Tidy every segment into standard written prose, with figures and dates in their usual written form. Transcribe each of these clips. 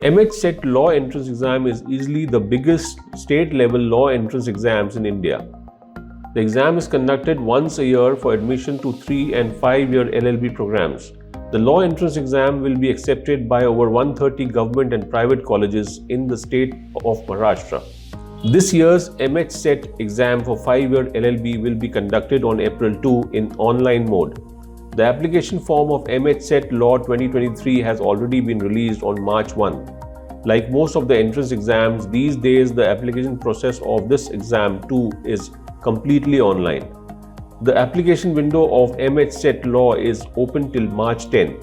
MH CET Law entrance exam is easily the biggest state-level law entrance exams in India. The exam is conducted once a year for admission to 3 and 5-year LLB programs. The law entrance exam will be accepted by over 130 government and private colleges in the state of Maharashtra. This year's MH CET exam for 5-year LLB will be conducted on April 2 in online mode. The application form of MH CET Law 2023 has already been released on March 1. Like most of the entrance exams, these days the application process of this exam too is completely online. The application window of MH CET Law is open till March 10.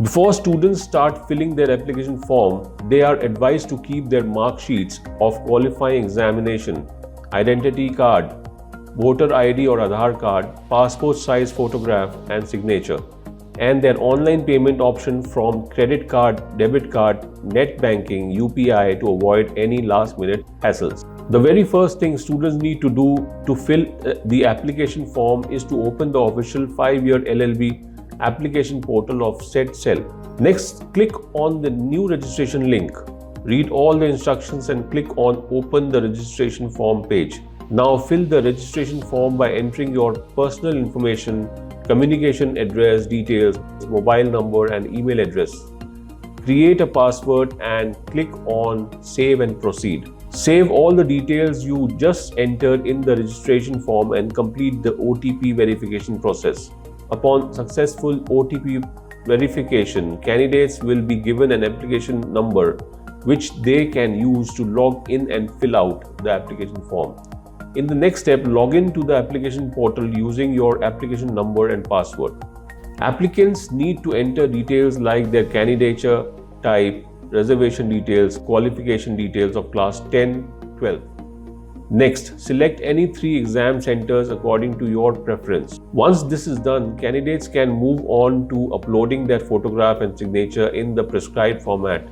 Before students start filling their application form, they are advised to keep their mark sheets of qualifying examination, identity card, voter ID or Aadhaar card, passport size photograph and signature, and their online payment option from credit card, debit card, net banking, UPI to avoid any last minute hassles. The very first thing students need to do to fill the application form is to open the official 5-year LLB application portal of CET Cell. Next, click on the new registration link. Read all the instructions and click on Open the registration form page. Now fill the registration form by entering your personal information, communication address details, mobile number and email address. Create a password and click on Save and Proceed. Save all the details you just entered in the registration form and complete the OTP verification process. Upon successful OTP verification, candidates will be given an application number which they can use to log in and fill out the application form. In the next step, log in to the application portal using your application number and password. Applicants need to enter details like their candidature type, reservation details, qualification details of class 10, 12. Next, select any 3 exam centers according to your preference. Once this is done, candidates can move on to uploading their photograph and signature in the prescribed format.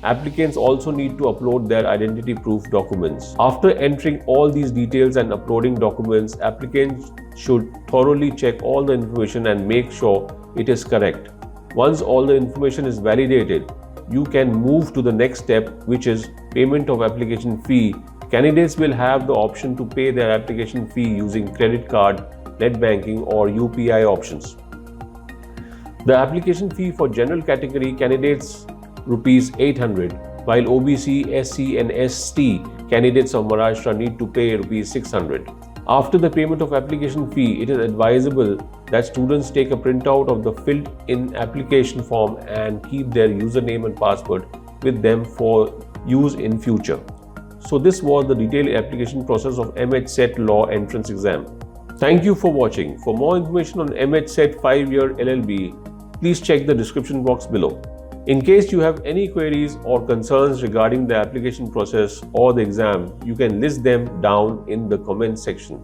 Applicants also need to upload their identity proof documents. After entering all these details and uploading documents, applicants should thoroughly check all the information and make sure it is correct. Once all the information is validated, you can move to the next step, which is payment of application fee. Candidates will have the option to pay their application fee using credit card, net banking or UPI options. The application fee for general category candidates Rupees 800, while OBC, SC and ST candidates of Maharashtra need to pay Rupees 600. After the payment of application fee, it is advisable that students take a printout of the filled-in application form and keep their username and password with them for use in future. So this was the detailed application process of MH CET Law entrance exam. Thank you for watching. For more information on MH CET 5-year LLB, please check the description box below. In case you have any queries or concerns regarding the application process or the exam, you can list them down in the comment section.